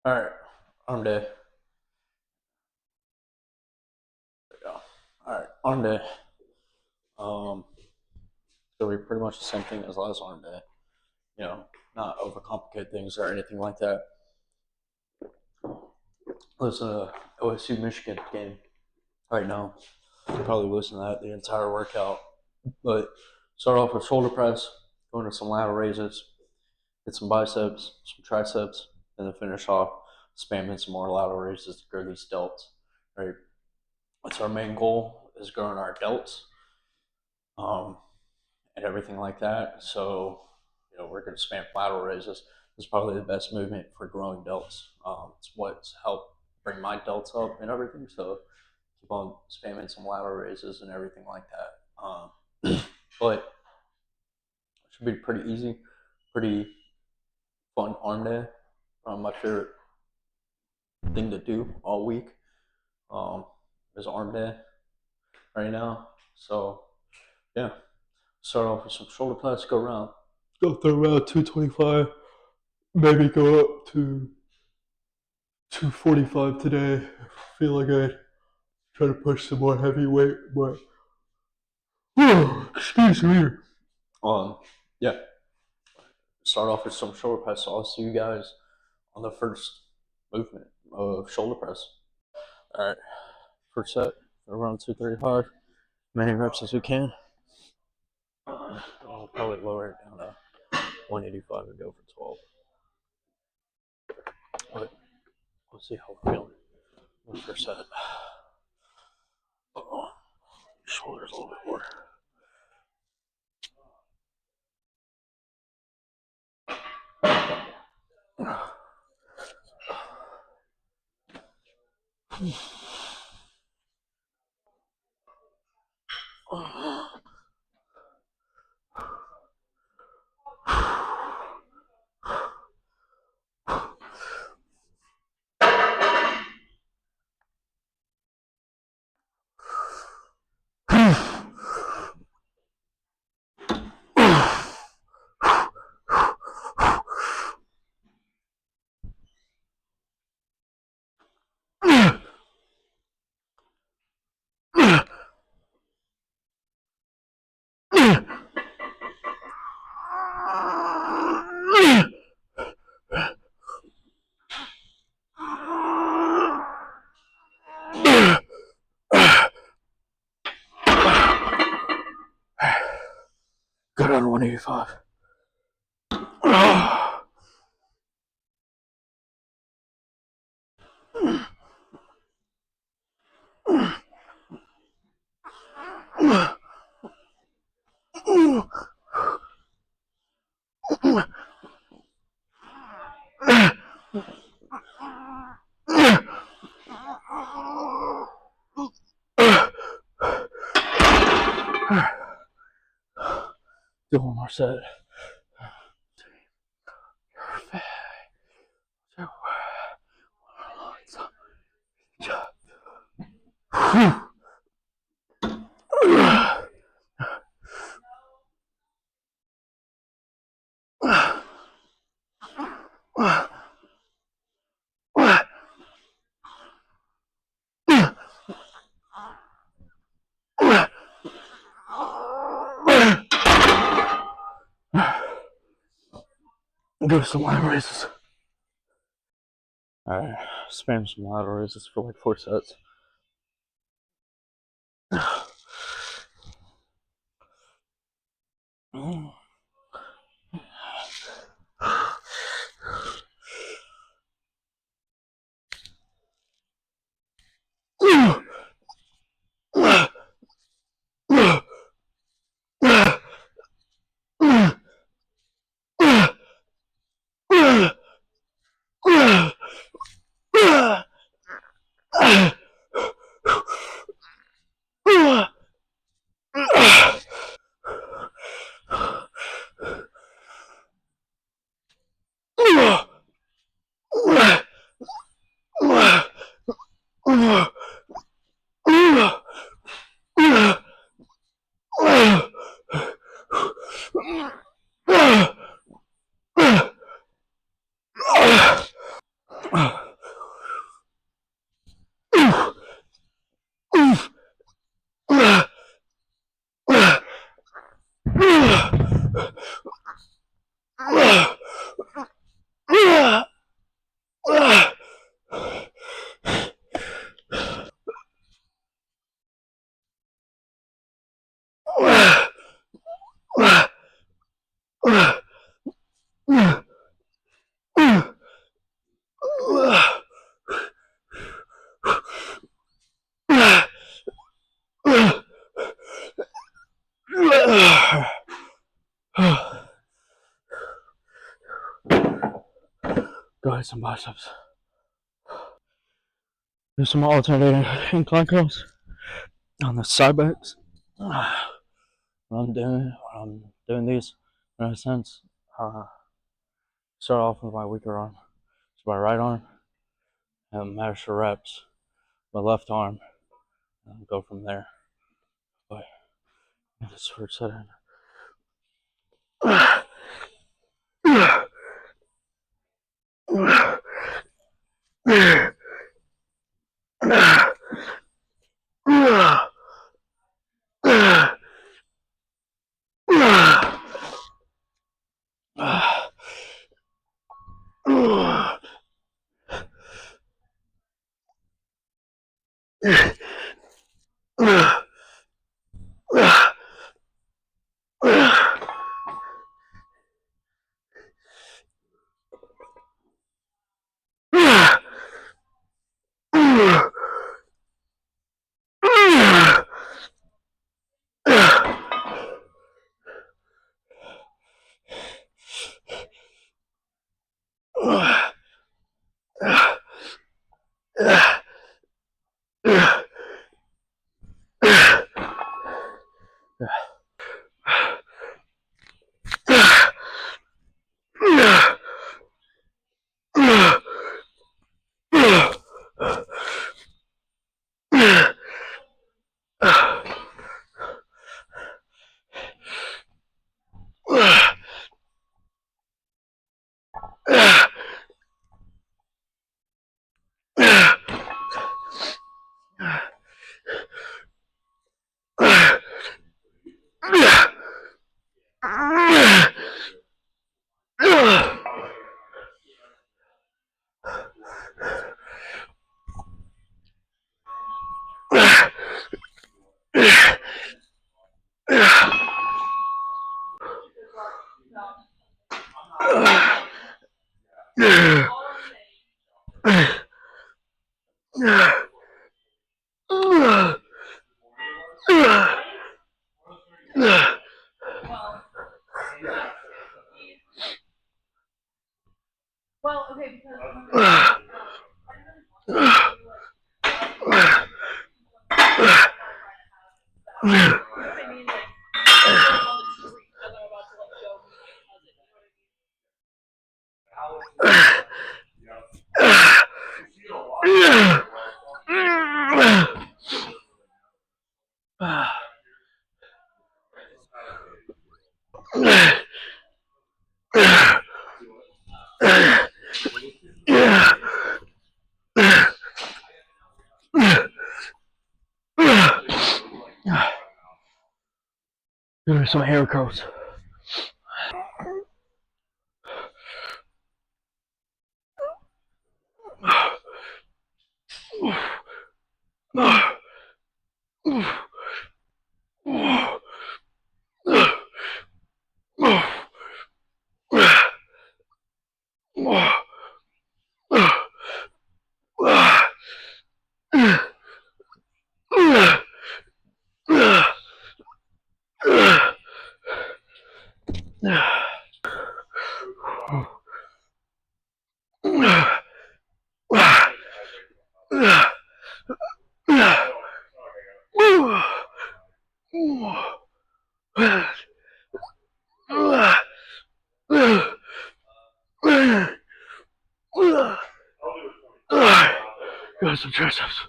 All right, on day. Yeah. All right, on day. It's gonna be pretty much the same thing as last arm day. You know, not overcomplicate things or anything like that. Listen to OSU Michigan game right now. Probably listen to that the entire workout. But start off with shoulder press, go into some lateral raises, hit some biceps, some triceps, and then finish off spamming some more lateral raises to grow these delts. Right. That's our main goal, is growing our delts. And everything like that. So, we're going to spam lateral raises. It's probably the best movement for growing delts. It's what's helped bring my delts up and everything. So, keep on spamming some lateral raises and everything like that. But it should be pretty easy, pretty fun arm day. My favorite thing to do all week is arm day right now. So, yeah, start off with some shoulder press, go around. Go through around 225, maybe go up to 245 today. I feel like I try to push some more heavy weight, but excuse me. Yeah. Start off with some shoulder press. So I'll see you guys on the first movement of shoulder press. All right. First set, around 235. Many reps as we can. I'll probably lower it down to 185 and go for 12. But we'll see how we're feeling. First set. Shoulders a little bit more. Good on 185. Do one more set. Go to some lateral raises. Alright, spam some lateral raises for like 4 sets. some biceps. Do some alternating incline curls on the side backs. When I'm doing these, in a sense, start off with my weaker arm. So my right arm, and max reps. My left arm, and go from there. But just switch that in. Well, okay, because Doing some hair curls. Got some triceps.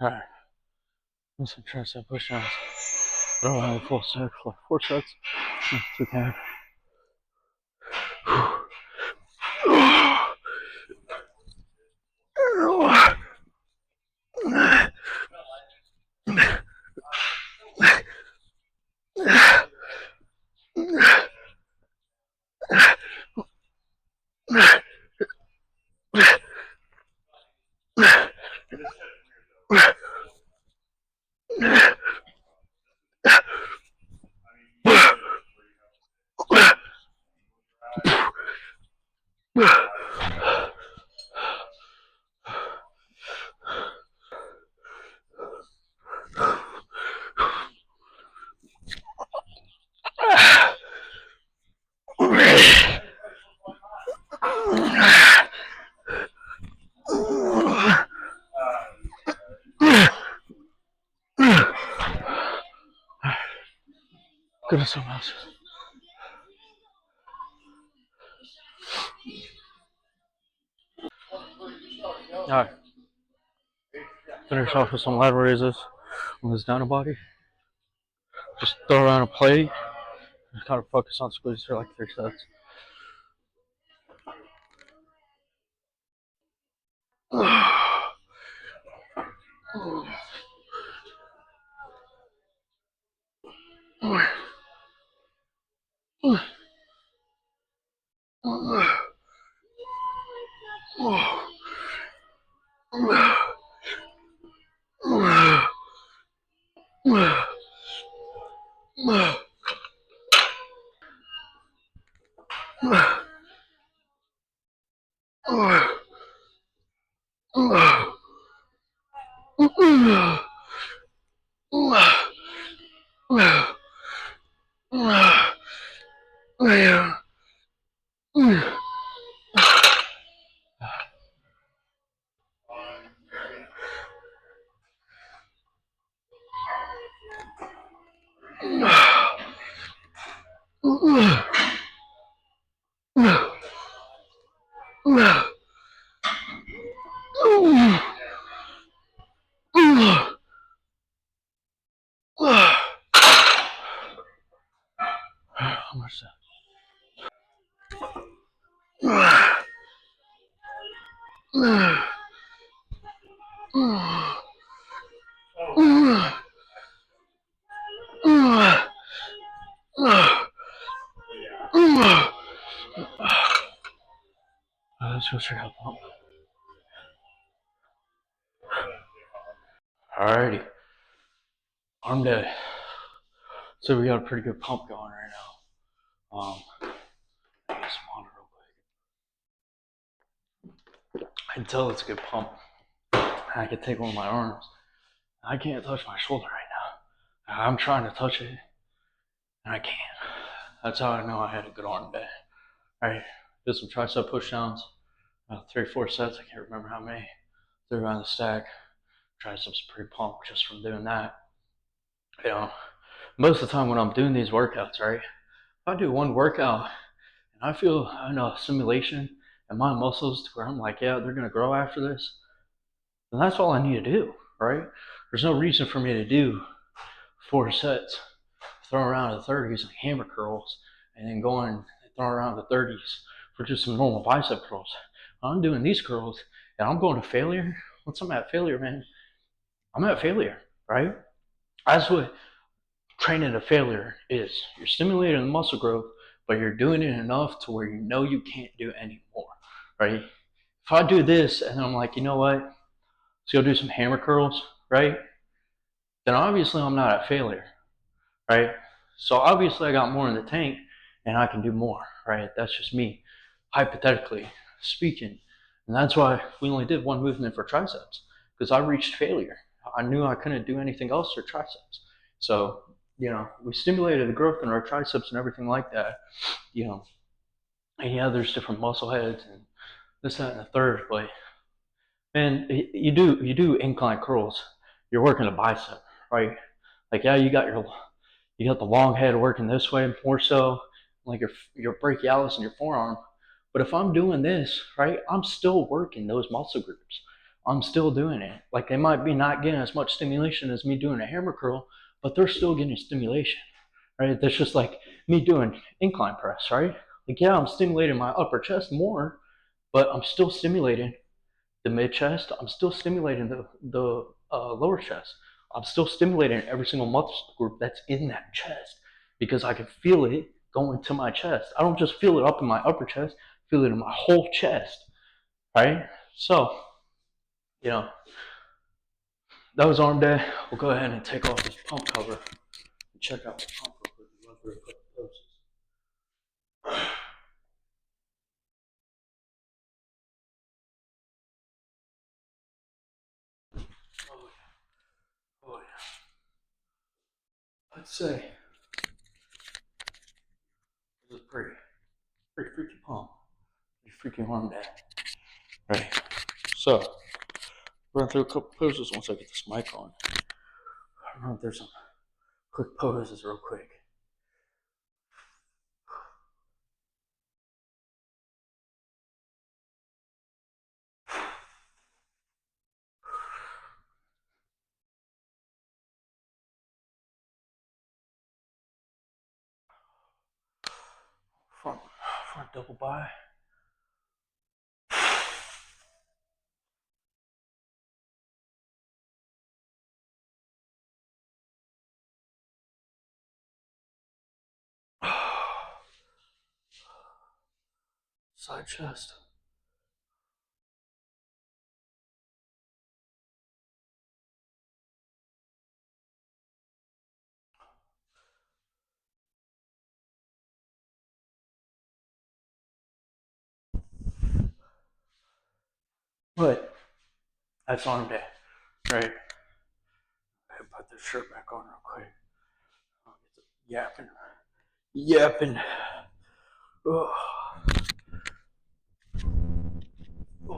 Alright. Some tricep push-ups. I don't have a full set for 4 sets. That's okay. Goodness, something else. Alright. Finish off with some lateral raises on this down body. Just throw around a plate. Just kind of focus on squeeze for like 3 sets. How much is that? Let's go check out the pump. Alrighty. Arm day. So we got a pretty good pump going right now. Let me get some on real quick. I can tell it's a good pump. I can take one of my arms. I can't touch my shoulder right now. I'm trying to touch it, and I can't. That's how I know I had a good arm day. Alright, did some tricep push downs. 3-4 sets, I can't remember how many. Threw around the stack. Triceps pretty pumped just from doing that. You know, most of the time when I'm doing these workouts, right? If I do one workout and I feel stimulation in my muscles to where I'm like, yeah, they're gonna grow after this, then that's all I need to do, right? There's no reason for me to do 4 sets, throw around the 30s like hammer curls, and then go and throw around the 30s for just some normal bicep curls. I'm doing these curls and I'm going to failure. Once I'm at failure, man, I'm at failure, right? That's what training to failure is. You're stimulating the muscle growth, but you're doing it enough to where you know you can't do anymore, right? If I do this and I'm like, you know what, let's go do some hammer curls, right? Then obviously I'm not at failure, right? So obviously I got more in the tank and I can do more, right? That's just me, hypothetically speaking. And that's why we only did one movement for triceps, because I reached failure. I knew I couldn't do anything else for triceps. So, we stimulated the growth in our triceps and everything like that. You know, and yeah, there's different muscle heads and this, that, and the third, but and you do incline curls. You're working a bicep, right? Like, yeah, you got the long head working this way more so, like your brachialis and your forearm. But if I'm doing this, right, I'm still working those muscle groups. I'm still doing it. Like, they might be not getting as much stimulation as me doing a hammer curl, but they're still getting stimulation, right? That's just like me doing incline press, right? Like, yeah, I'm stimulating my upper chest more, but I'm still stimulating the mid chest. I'm still stimulating the lower chest. I'm still stimulating every single muscle group that's in that chest because I can feel it going to my chest. I don't just feel it up in my upper chest, I feel it in my whole chest, right? So, you know, that was arm day. We'll go ahead and take off this pump cover and check out the pump real quick and run through a couple poses. Oh yeah, oh yeah. I'd say this is pretty freaky pump. freaking arm day. Right. So, run through a couple poses once I get this mic on. I don't know if there's some quick poses real quick. Front double by. Side chest. But that's arm day, right? I put this shirt back on real quick. I'll get the yapping. Oh. Oh.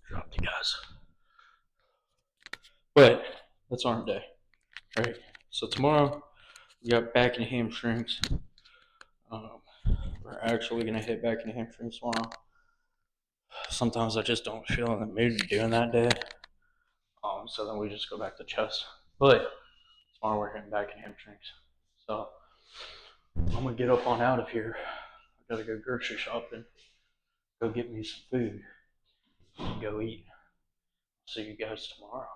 Drop the gas. But that's arm day, right? So tomorrow we got back and hamstrings. We're actually gonna hit back and hamstrings tomorrow. Sometimes I just don't feel in the mood to doing that day. So then we just go back to chest. But tomorrow we're hitting back and hamstrings. So I'm gonna get up on out of here. I gotta go grocery shopping, go get me some food, and go eat. See you guys tomorrow.